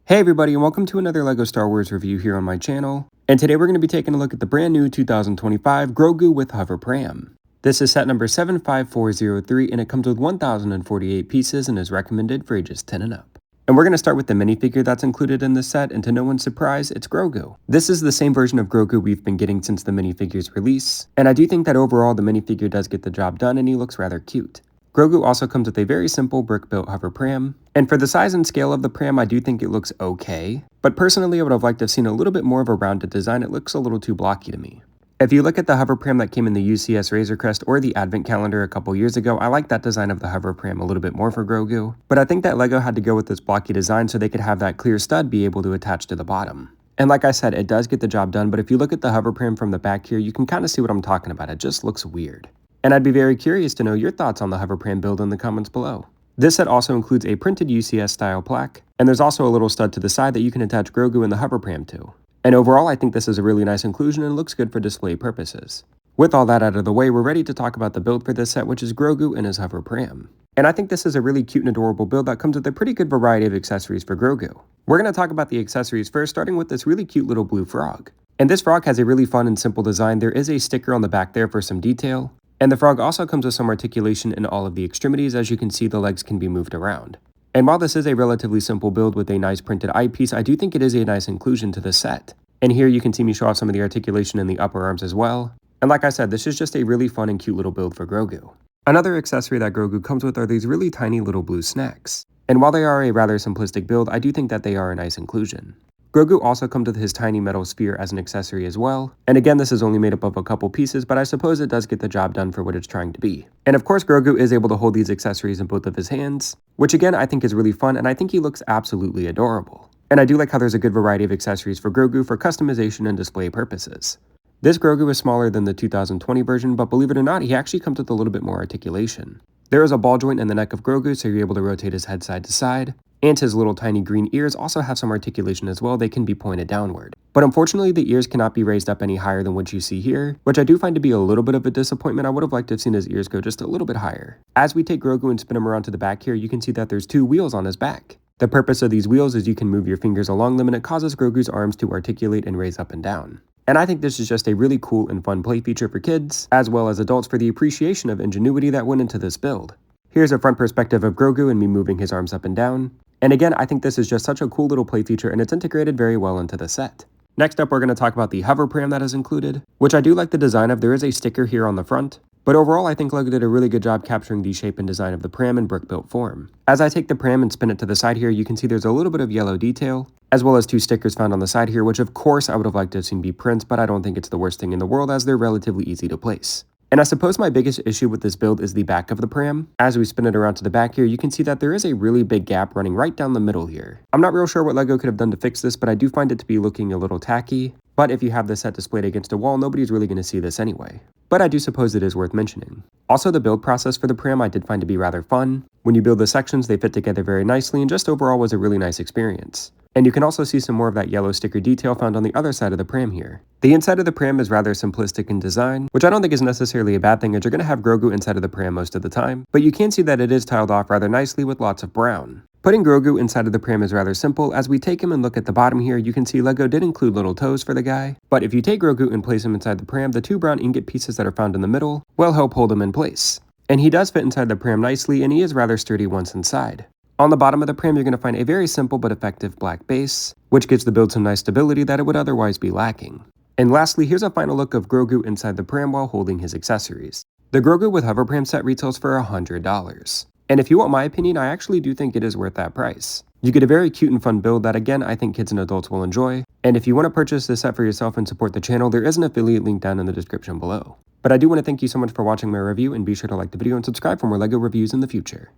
Hey everybody, and welcome to another LEGO Star Wars review here on my channel. And today we're going to be taking a look at the brand new 2025 Grogu with Hover Pram. This is set number 75403 and it comes with 1048 pieces and is recommended for ages 10 and up. And we're going to start with the minifigure that's included in this set, and to no one's surprise, it's Grogu. This is the same version of Grogu we've been getting since the minifigure's release, and I do think that overall the minifigure does get the job done and he looks rather cute. Grogu also comes with a very simple brick-built hover pram, and for the size and scale of the pram, I do think it looks okay, but personally I would have liked to have seen a little bit more of a rounded design. It looks a little too blocky to me. If you look at the hover pram that came in the UCS Razor Crest or the Advent Calendar a couple years ago, I like that design of the hover pram a little bit more for Grogu, but I think that LEGO had to go with this blocky design so they could have that clear stud be able to attach to the bottom. And like I said, it does get the job done, but if you look at the hover pram from the back here, you can kind of see what I'm talking about. It just looks weird. And I'd be very curious to know your thoughts on the hover pram build in the comments below. This set also includes a printed UCS style plaque, and there's also a little stud to the side that you can attach Grogu and the hover pram to. And overall, I think this is a really nice inclusion and looks good for display purposes. With all that out of the way, we're ready to talk about the build for this set, which is Grogu and his hover pram. And I think this is a really cute and adorable build that comes with a pretty good variety of accessories for Grogu. We're going to talk about the accessories first, starting with this really cute little blue frog. And this frog has a really fun and simple design. There is a sticker on the back there for some detail. And the frog also comes with some articulation in all of the extremities. As you can see, the legs can be moved around. And while this is a relatively simple build with a nice printed eyepiece, I do think it is a nice inclusion to the set. And here you can see me show off some of the articulation in the upper arms as well. And like I said, this is just a really fun and cute little build for Grogu. Another accessory that Grogu comes with are these really tiny little blue snacks. And while they are a rather simplistic build, I do think that they are a nice inclusion. Grogu also comes with his tiny metal sphere as an accessory as well, and again this is only made up of a couple pieces, but I suppose it does get the job done for what it's trying to be. And of course Grogu is able to hold these accessories in both of his hands, which again I think is really fun, and I think he looks absolutely adorable. And I do like how there's a good variety of accessories for Grogu for customization and display purposes. This Grogu is smaller than the 2020 version, but believe it or not, he actually comes with a little bit more articulation. There is a ball joint in the neck of Grogu, so you're able to rotate his head side to side. And his little tiny green ears also have some articulation as well. They can be pointed downward. But unfortunately, the ears cannot be raised up any higher than what you see here, which I do find to be a little bit of a disappointment. I would have liked to have seen his ears go just a little bit higher. As we take Grogu and spin him around to the back here, you can see that there's two wheels on his back. The purpose of these wheels is you can move your fingers along them, and it causes Grogu's arms to articulate and raise up and down. And I think this is just a really cool and fun play feature for kids, as well as adults, for the appreciation of ingenuity that went into this build. Here's a front perspective of Grogu and me moving his arms up and down. And again, I think this is just such a cool little play feature, and it's integrated very well into the set. Next up, we're going to talk about the hover pram that is included, which I do like the design of. There is a sticker here on the front, but overall I think LEGO did a really good job capturing the shape and design of the pram in brick-built form. As I take the pram and spin it to the side here, you can see there's a little bit of yellow detail, as well as two stickers found on the side here, which of course I would have liked to have seen be prints, but I don't think it's the worst thing in the world as they're relatively easy to place. And I suppose my biggest issue with this build is the back of the pram. As we spin it around to the back here, you can see that there is a really big gap running right down the middle here. I'm not real sure what LEGO could have done to fix this, but I do find it to be looking a little tacky. But if you have this set displayed against a wall, nobody's really going to see this anyway. But I do suppose it is worth mentioning. Also, the build process for the pram I did find to be rather fun. When you build the sections, they fit together very nicely, and just overall was a really nice experience. And you can also see some more of that yellow sticker detail found on the other side of the pram here. The inside of the pram is rather simplistic in design, which I don't think is necessarily a bad thing, as you're going to have Grogu inside of the pram most of the time, but you can see that it is tiled off rather nicely with lots of brown. Putting Grogu inside of the pram is rather simple. As we take him and look at the bottom here, you can see LEGO did include little toes for the guy, but if you take Grogu and place him inside the pram, the two brown ingot pieces that are found in the middle will help hold him in place. And he does fit inside the pram nicely, and he is rather sturdy once inside. On the bottom of the pram, you're going to find a very simple but effective black base, which gives the build some nice stability that it would otherwise be lacking. And lastly, here's a final look of Grogu inside the pram while holding his accessories. The Grogu with hover pram set retails for $100. And if you want my opinion, I actually do think it is worth that price. You get a very cute and fun build that again, I think kids and adults will enjoy. And if you want to purchase this set for yourself and support the channel, there is an affiliate link down in the description below. But I do want to thank you so much for watching my review, and be sure to like the video and subscribe for more LEGO reviews in the future.